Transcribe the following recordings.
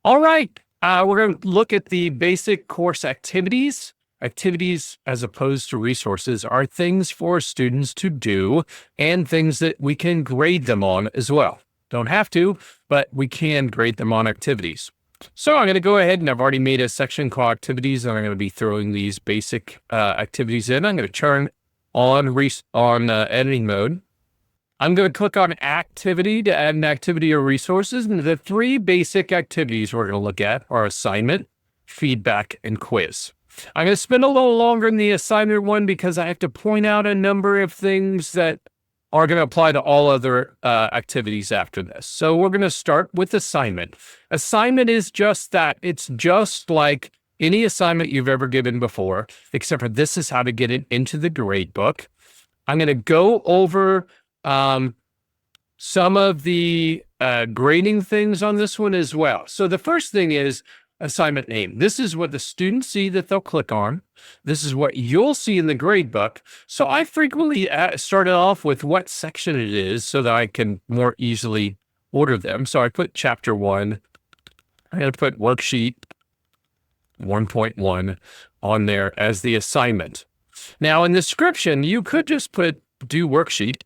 All right. We're going to look at the basic course activities. Activities, as opposed to resources, are things for students to do and things that we can grade them on as well. Don't have to, but we can grade them on activities. So I'm going to go ahead and I've already made a section called activities, and I'm going to be throwing these basic activities in. I'm going to turn on editing mode. I'm going to click on activity to add an activity or resources. And the three basic activities we're going to look at are assignment, feedback, and quiz. I'm going to spend a little longer in the assignment one because I have to point out a number of things that are going to apply to all other activities after this. So we're going to start with assignment. Assignment is just that. It's just like any assignment you've ever given before, except for this is how to get it into the grade book. I'm going to go over some of the grading things on this one as well. So the first thing is assignment name. This is what the students see that they'll click on. This is what you'll see in the grade book. So I frequently started off with what section it is so that I can more easily order them. So I put chapter 1. I'm going to put worksheet 1.1 on there as the assignment. Now in the description, you could just put do worksheet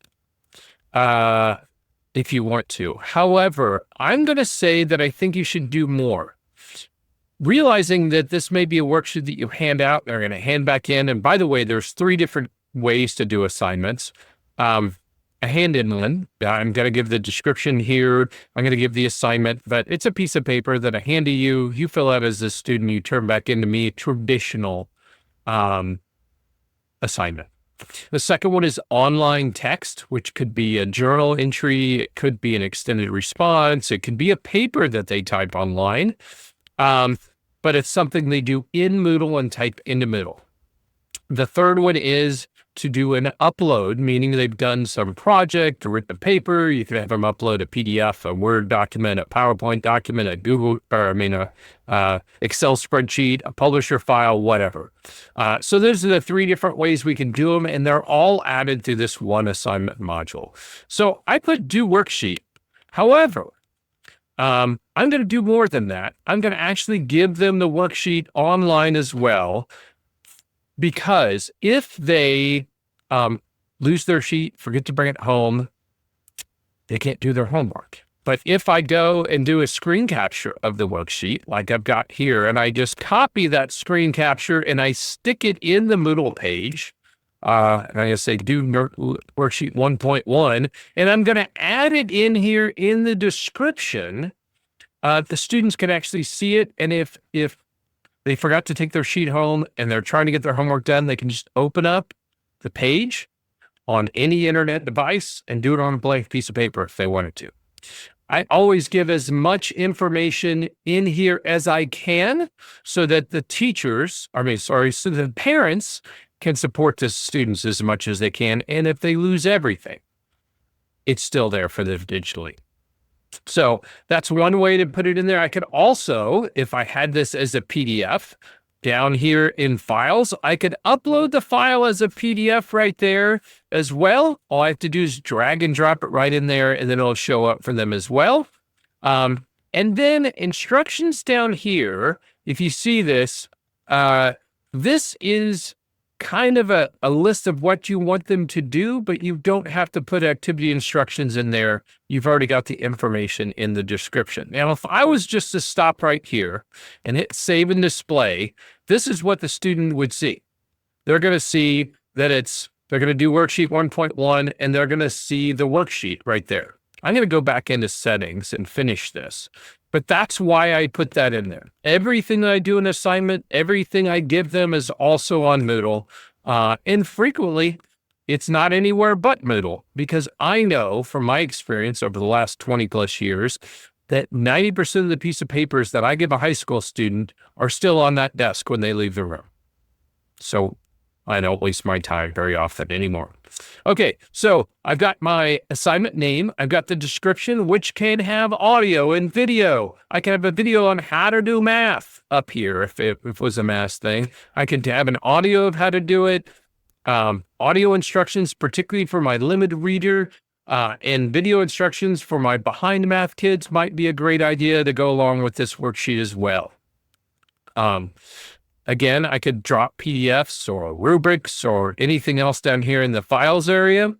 if you want to. However, I'm going to say that I think you should do more. Realizing that this may be a worksheet that you hand out, they're going to hand back in. And by the way, there's 3 different ways to do assignments. A hand-in one, I'm going to give the description here. I'm going to give the assignment, but it's a piece of paper that I hand to you. You fill out as a student, you turn back into me, traditional assignment. The second one is online text, which could be a journal entry. It could be an extended response. It could be a paper that they type online. But it's something they do in Moodle and type into Moodle. The third one is to do an upload, meaning they've done some project or written a paper. You can have them upload a PDF, a Word document, a PowerPoint document, a Excel spreadsheet, a publisher file, whatever. So those are the 3 different ways we can do them, and they're all added to this one assignment module. So I put do worksheet. However, I'm going to do more than that. I'm going to actually give them the worksheet online as well, because if they lose their sheet, forget to bring it home, they can't do their homework. But if I go and do a screen capture of the worksheet, like I've got here, and I just copy that screen capture and I stick it in the Moodle page, and I say do worksheet 1.1, and I'm going to add it in here in the description. The students can actually see it, and if they forgot to take their sheet home and they're trying to get their homework done, they can just open up the page on any internet device and do it on a blank piece of paper if they wanted to. I always give as much information in here as I can so that the so the parents can support the students as much as they can. And if they lose everything, it's still there for them digitally. So that's one way to put it in there. I could also, if I had this as a PDF down here in files, I could upload the file as a PDF right there as well. All I have to do is drag and drop it right in there, and then it'll show up for them as well. And then instructions down here, if you see this, this is kind of a list of what you want them to do, but you don't have to put activity instructions in there. You've already got the information in the description. Now, if I was just to stop right here and hit save and display, this is what the student would see. They're going to see that they're going to do worksheet 1.1, and they're going to see the worksheet right there. I'm going to go back into settings and finish this. But that's why I put that in there. Everything that I do in assignment, everything I give them is also on Moodle. And frequently, it's not anywhere but Moodle, because I know from my experience over the last 20 plus years that 90% of the piece of papers that I give a high school student are still on that desk when they leave the room. So I don't waste my time very often anymore. Okay, so I've got my assignment name. I've got the description, which can have audio and video. I can have a video on how to do math up here if it was a math thing. I can have an audio of how to do it. Audio instructions, particularly for my limited reader And video instructions for my behind math kids might be a great idea to go along with this worksheet as well. Again, I could drop PDFs or rubrics or anything else down here in the files area.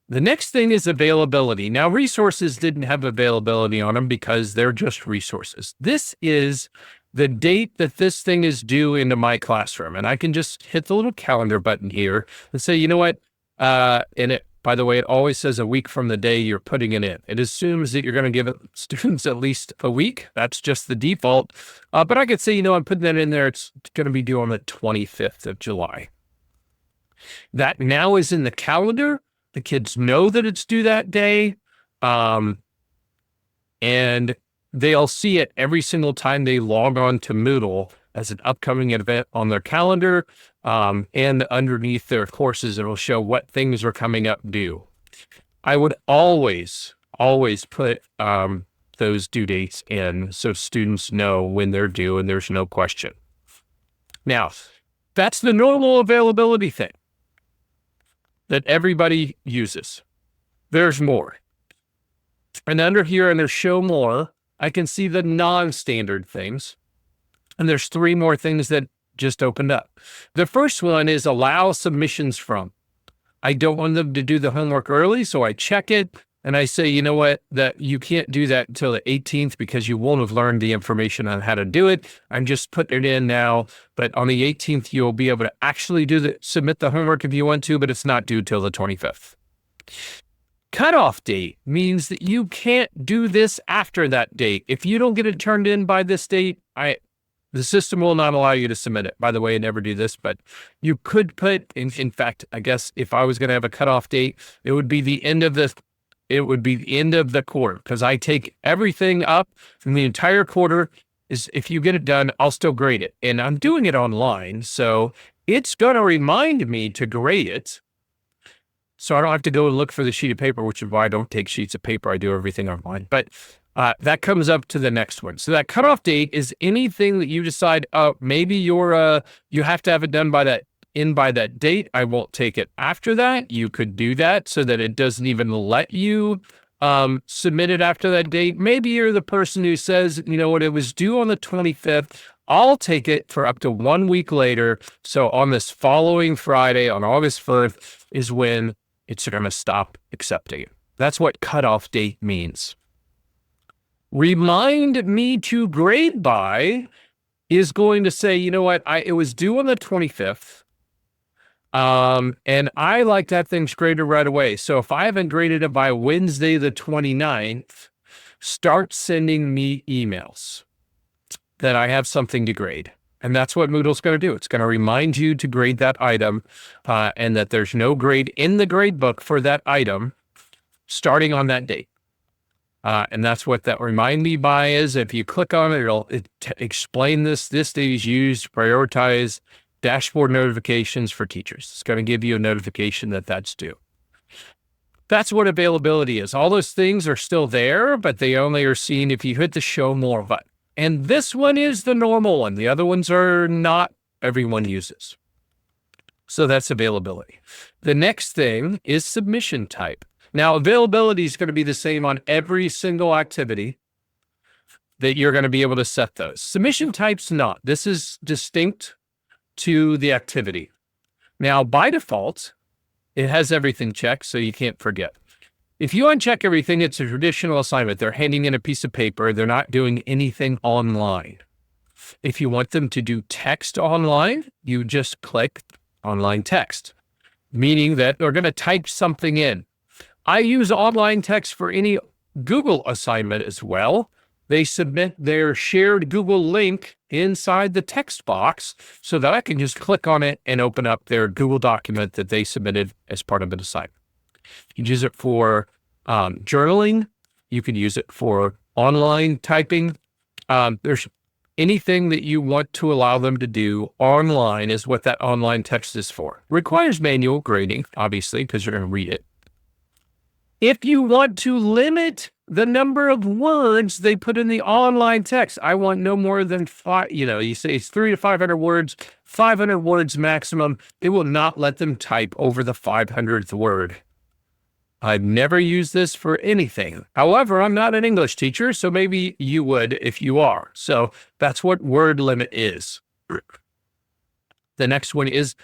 The next thing is availability. Now, resources didn't have availability on them because they're just resources. This is the date that this thing is due into my classroom. And I can just hit the little calendar button here and say, you know what? And it, by the way, it always says a week from the day you're putting it in. It assumes that you're going to give students at least a week. That's just the default. But I could say, you know, I'm putting that in there. It's going to be due on the 25th of July. That now is in the calendar. The kids know that it's due that day. And they'll see it every single time they log on to Moodle as an upcoming event on their calendar. And underneath their courses, it'll show what things are coming up due. I would always put those due dates in so students know when they're due and there's no question. Now, that's the normal availability thing that everybody uses. There's more. And under here, under show more, I can see the non-standard things. And there's 3 more things that just opened up. The first one is allow submissions from. I don't want them to do the homework early, so I check it and I say, you know what, that you can't do that until the 18th because you won't have learned the information on how to do it. I'm just putting it in now, but on the 18th, you'll be able to actually submit the homework if you want to, but it's not due till the 25th. Cutoff date means that you can't do this after that date. If you don't get it turned in by this date, the system will not allow you to submit it. By the way, I never do this, but you could put, in fact, I guess if I was going to have a cutoff date, it would be the end of the quarter, because I take everything up from the entire quarter. Is if you get it done, I'll still grade it. And I'm doing it online, so it's going to remind me to grade it. So I don't have to go and look for the sheet of paper, which is why I don't take sheets of paper. I do everything online. But that comes up to the next one. So that cutoff date is anything that you decide, maybe you have to have it done by that date. I won't take it after that. You could do that so that it doesn't even let you submit it after that date. Maybe you're the person who says, you know what, it was due on the 25th. I'll take it for up to 1 week later. So on this following Friday, on August 1st, is when it's going to stop accepting it. That's what cutoff date means. Remind me to grade by is going to say, you know what, it was due on the 25th. And I like that thing's graded right away. So if I haven't graded it by Wednesday, the 29th, start sending me emails that I have something to grade. And that's what Moodle's going to do. It's going to remind you to grade that item and that there's no grade in the grade book for that item starting on that date. And that's what that remind me by is. If you click on it, it'll explain this. This date is used to prioritize dashboard notifications for teachers. It's going to give you a notification that that's due. That's what availability is. All those things are still there, but they only are seen if you hit the show more button. And this one is the normal one. The other ones are not everyone uses. So that's availability. The next thing is submission type. Now, availability is going to be the same on every single activity that you're going to be able to set those. Submission type's not. This is distinct to the activity. Now, by default, it has everything checked, so you can't forget. If you uncheck everything, it's a traditional assignment. They're handing in a piece of paper. They're not doing anything online. If you want them to do text online, you just click online text, meaning that they're going to type something in. I use online text for any Google assignment as well. They submit their shared Google link inside the text box so that I can just click on it and open up their Google document that they submitted as part of an assignment. You can use it for journaling. You can use it for online typing. There's anything that you want to allow them to do online is what that online text is for. Requires manual grading, obviously, because you're going to read it. If you want to limit the number of words they put in the online text, I want no more than 5, you say it's 300 to 500 words, 500 words maximum. It will not let them type over the 500th word. I've never used this for anything. However, I'm not an English teacher, so maybe you would if you are. So that's what word limit is. The next one is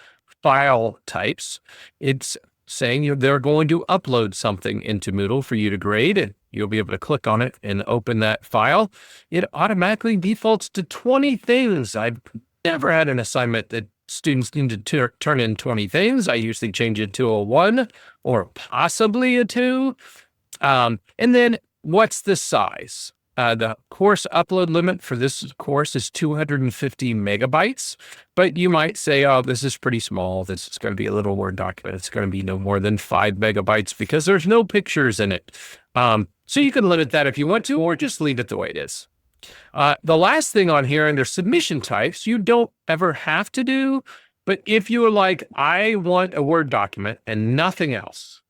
file types. It's saying they're going to upload something into Moodle for you to grade, and you'll be able to click on it and open that file. It automatically defaults to 20 things. I've never had an assignment that students need to turn in 20 things. I usually change it to a 1 or possibly a 2. And then what's the size? The course upload limit for this course is 250 megabytes, but you might say, oh, this is pretty small. This is going to be a little Word document. It's going to be no more than 5 megabytes because there's no pictures in it. So you can limit that if you want to, or just leave it the way it is. The last thing on here, and there's submission types, you don't ever have to do, but if you are like, I want a Word document and nothing else,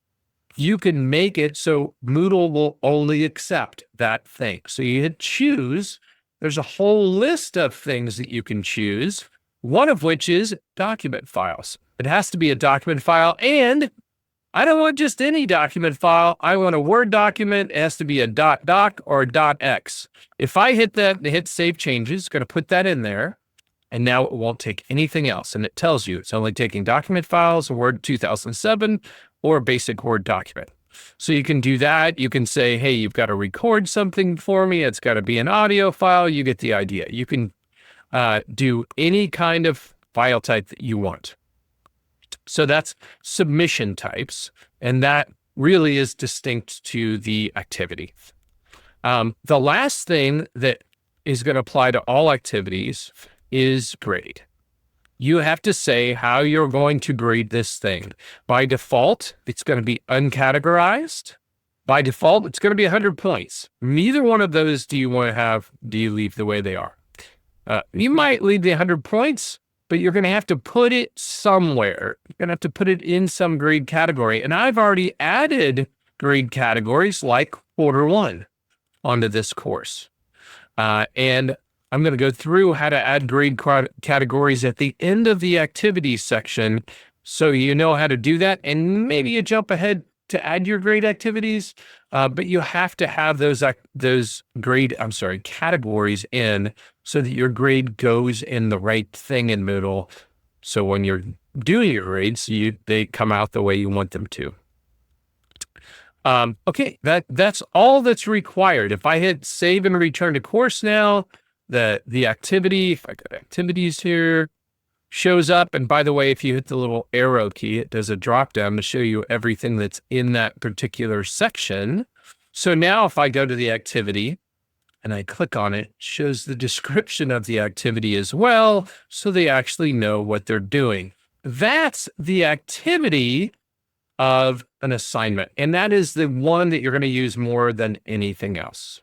you can make it so Moodle will only accept that thing. So you hit choose. There's a whole list of things that you can choose, one of which is document files. It has to be a document file, and I don't want just any document file. I want a Word document. It has to be a .doc or a .x. If I hit that and hit save changes, it's going to put that in there, and now it won't take anything else. And it tells you it's only taking document files, Word 2007, or a basic Word document. So you can do that. You can say, hey, you've got to record something for me. It's got to be an audio file. You get the idea. You can do any kind of file type that you want. So that's submission types, and that really is distinct to the activity. The last thing that is going to apply to all activities is grade. You have to say how you're going to grade this thing. By default, it's going to be uncategorized. By default, it's going to be 100 points. Neither one of those do you want to have, do you leave the way they are. You might leave the 100 points, but you're going to have to put it somewhere. You're going to have to put it in some grade category. And I've already added grade categories like quarter 1 onto this course. And I'm going to go through how to add grade categories at the end of the activities section, so you know how to do that. And maybe you jump ahead to add your grade activities, but you have to have those categories in so that your grade goes in the right thing in Moodle. So when you're doing your grades, they come out the way you want them to. Okay, that's all that's required. If I hit save and return to course now, the activity, if I got activities here, shows up. And by the way, if you hit the little arrow key, it does a drop down to show you everything that's in that particular section. So now if I go to the activity and I click on it, it shows the description of the activity as well, so they actually know what they're doing. That's the activity of an assignment. And that is the one that you're going to use more than anything else.